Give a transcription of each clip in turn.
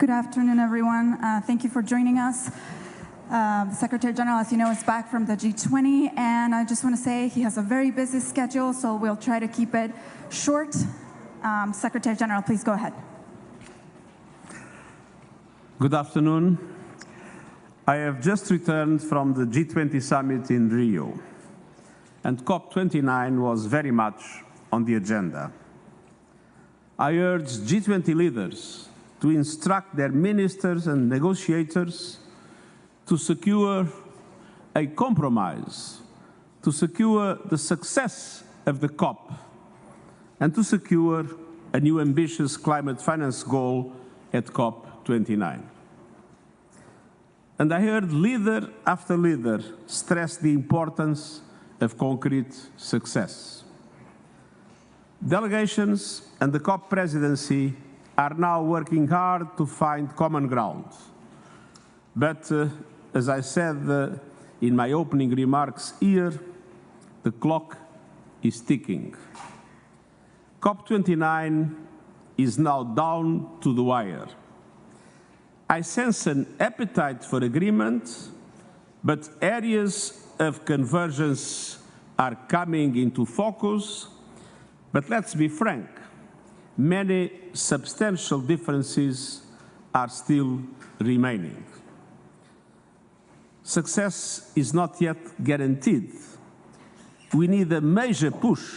Good afternoon, everyone. Thank you for joining us. The Secretary General, as you know, is back from the G20, and I just want to say he has a very busy schedule, so we'll try to keep it short. Secretary General, please go ahead. Good afternoon. I have just returned from the G20 summit in Rio, and COP29 was very much on the agenda. I urge G20 leaders to instruct their ministers and negotiators to secure a compromise, to secure the success of the COP, and to secure a new ambitious climate finance goal at COP29. And I heard leader after leader stress the importance of concrete success. Delegations and the COP presidency are now working hard to find common ground. But as I said in my opening remarks here, the clock is ticking. COP29 is now down to the wire. I sense an appetite for agreement, but areas of convergence are coming into focus. But let's be frank, many substantial differences are still remaining. Success is not yet guaranteed. We need a major push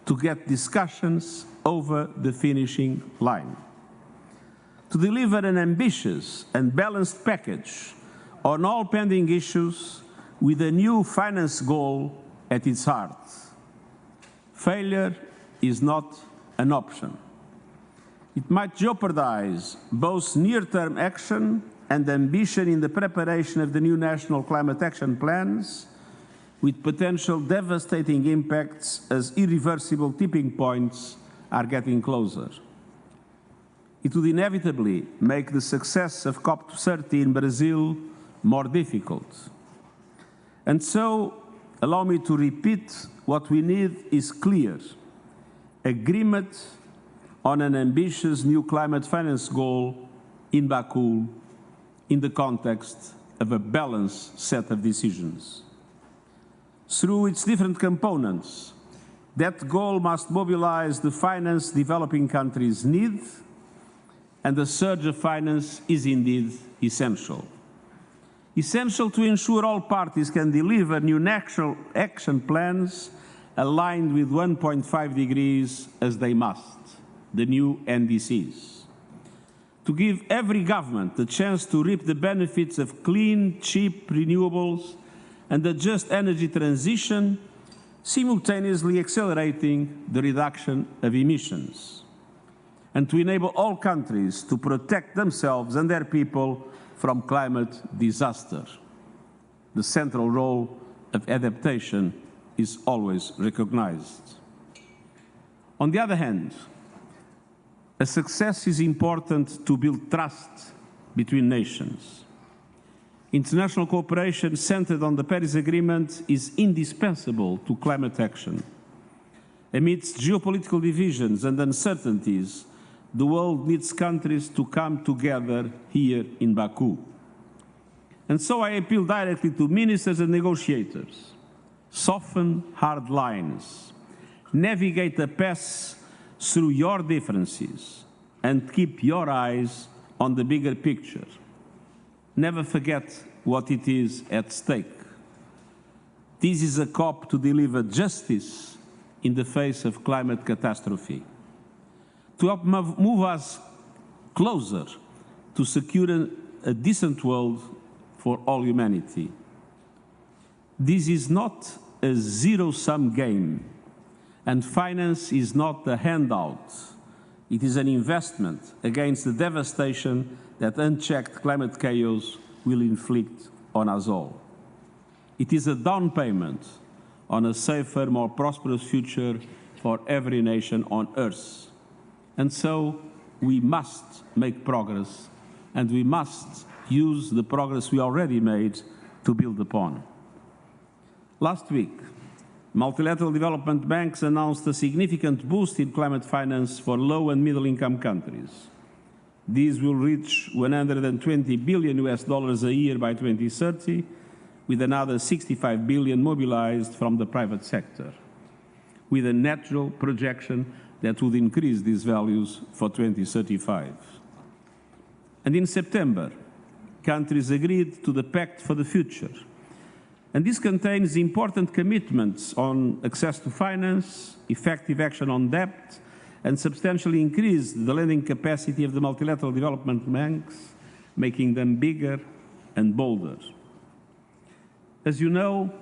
to get discussions over the finishing line. To deliver an ambitious and balanced package on all pending issues with a new finance goal at its heart. Failure is not an option. It might jeopardize both near-term action and ambition in the preparation of the new national climate action plans, with potential devastating impacts as irreversible tipping points are getting closer. It would inevitably make the success of COP30 in Brazil more difficult. And so, allow me to repeat, what we need is clear: agreement on an ambitious new climate finance goal in Baku in the context of a balanced set of decisions. Through its different components, that goal must mobilize the finance developing countries need, and the surge of finance is indeed essential. Essential to ensure all parties can deliver new national action plans aligned with 1.5 degrees as they must, the new NDCs. To give every government the chance to reap the benefits of clean, cheap renewables and a just energy transition, simultaneously accelerating the reduction of emissions. And to enable all countries to protect themselves and their people from climate disaster. The central role of adaptation is always recognized. On the other hand, a success is important to build trust between nations. International cooperation centered on the Paris Agreement is indispensable to climate action. Amidst geopolitical divisions and uncertainties, the world needs countries to come together here in Baku. And so I appeal directly to ministers and negotiators: soften hard lines, navigate the path through your differences, and keep your eyes on the bigger picture. Never forget what it is at stake. This is a COP to deliver justice in the face of climate catastrophe, to help move us closer to secure a decent world for all humanity. This is not a zero-sum game, and finance is not a handout. It is an investment against the devastation that unchecked climate chaos will inflict on us all. It is a down payment on a safer, more prosperous future for every nation on Earth. And so we must make progress, and we must use the progress we already made to build upon. Last week, multilateral development banks announced a significant boost in climate finance for low and middle-income countries. These will reach 120 billion US dollars a year by 2030, with another 65 billion mobilized from the private sector, with a natural projection that would increase these values for 2035. And in September, countries agreed to the Pact for the Future. And this contains important commitments on access to finance, effective action on debt, and substantially increased the lending capacity of the multilateral development banks, making them bigger and bolder. As you know,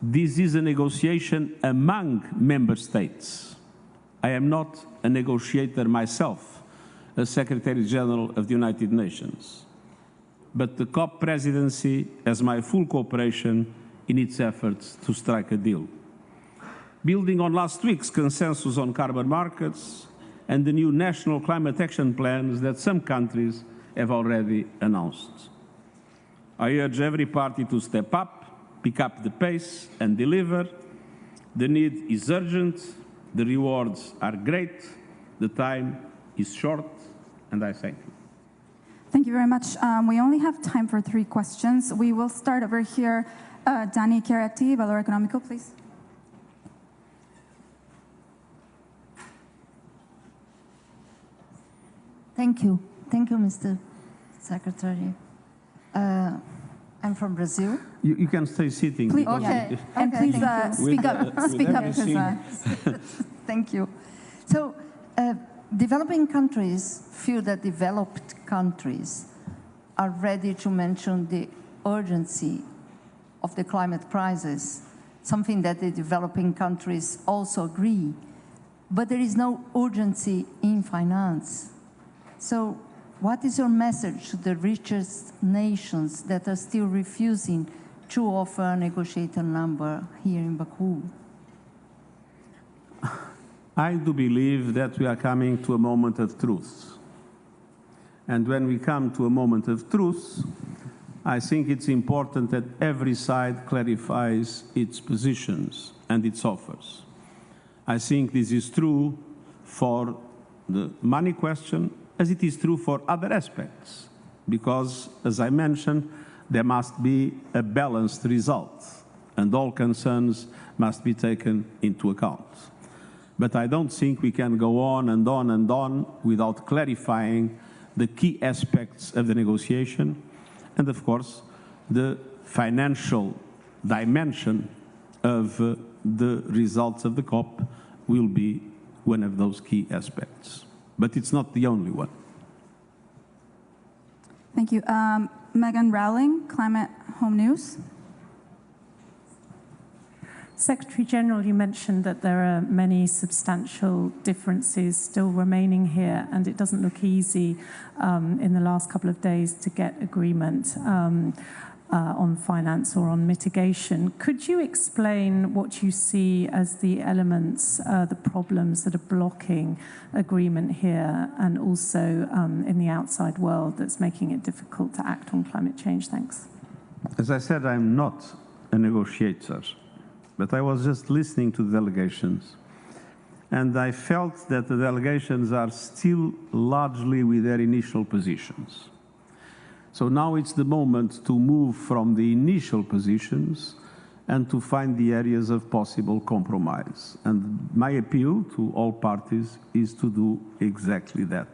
this is a negotiation among member states. I am not a negotiator myself, as Secretary General of the United Nations. But the COP presidency has my full cooperation in its efforts to strike a deal. Building on last week's consensus on carbon markets and the new national climate action plans that some countries have already announced. I urge every party to step up, pick up the pace and deliver. The need is urgent, the rewards are great, the time is short, and I thank you. Thank you very much. We only have time for 3 questions. We will start over here. Dani Chiaretti, Valore Economico, please. Thank you. Thank you, Mr. Secretary. I'm from Brazil. You can stay sitting. Please, okay. And please speak up. Thank you. So, developing countries feel that developed countries are ready to mention the urgency of the climate crisis, something that the developing countries also agree. But there is no urgency in finance. So what is your message to the richest nations that are still refusing to offer a negotiated number here in Baku? I do believe that we are coming to a moment of truth. And when we come to a moment of truth, I think it's important that every side clarifies its positions and its offers. I think this is true for the money question, as it is true for other aspects, because, as I mentioned, there must be a balanced result, and all concerns must be taken into account. But I don't think we can go on and on and on without clarifying the key aspects of the negotiation, and of course, the financial dimension of the results of the COP will be one of those key aspects. But it's not the only one. Thank you. Megan Rowling, Climate Home News. Secretary General, you mentioned that there are many substantial differences still remaining here, and it doesn't look easy in the last couple of days to get agreement on finance or on mitigation. Could you explain what you see as the elements, the problems that are blocking agreement here, and also in the outside world that's making it difficult to act on climate change? Thanks. As I said, I'm not a negotiator. But I was just listening to the delegations, and I felt that the delegations are still largely with their initial positions. So now it's the moment to move from the initial positions and to find the areas of possible compromise. And my appeal to all parties is to do exactly that.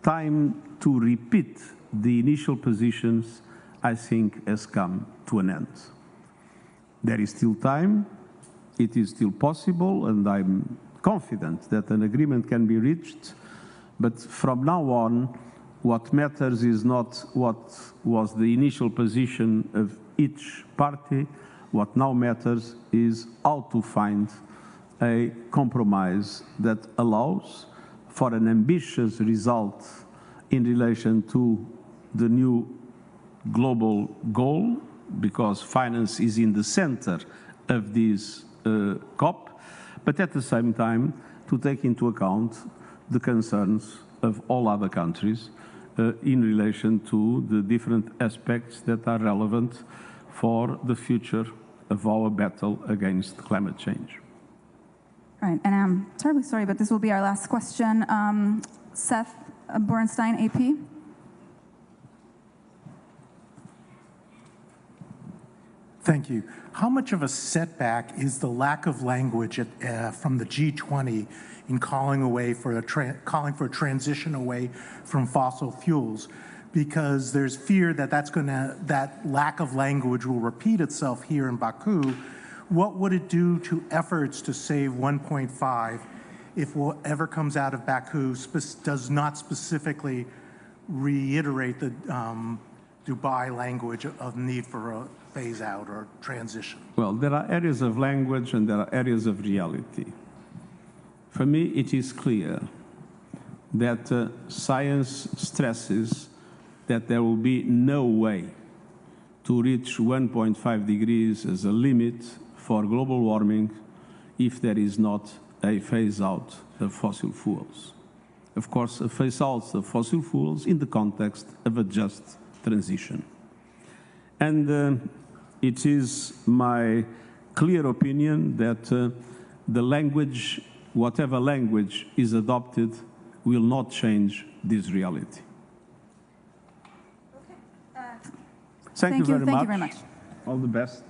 Time to repeat the initial positions, I think, has come to an end. There is still time, it is still possible, and I'm confident that an agreement can be reached, but from now on, what matters is not what was the initial position of each party. What now matters is how to find a compromise that allows for an ambitious result in relation to the new global goal, because finance is in the center of this COP, but at the same time to take into account the concerns of all other countries in relation to the different aspects that are relevant for the future of our battle against climate change. All Right, and I'm terribly sorry, but this will be our last question. Seth Borenstein, AP. Thank you. How much of a setback is the lack of language from the G20 in calling for a transition away from fossil fuels? Because there's fear that that lack of language will repeat itself here in Baku. What would it do to efforts to save 1.5 if whatever comes out of Baku does not specifically reiterate the Dubai language of need for a phase out or transition? Well, there are areas of language and there are areas of reality. For me, it is clear that science stresses that there will be no way to reach 1.5 degrees as a limit for global warming if there is not a phase out of fossil fuels. Of course, a phase out of fossil fuels in the context of a just transition. And it is my clear opinion that the language, whatever language is adopted, will not change this reality. Thank you very much. All the best.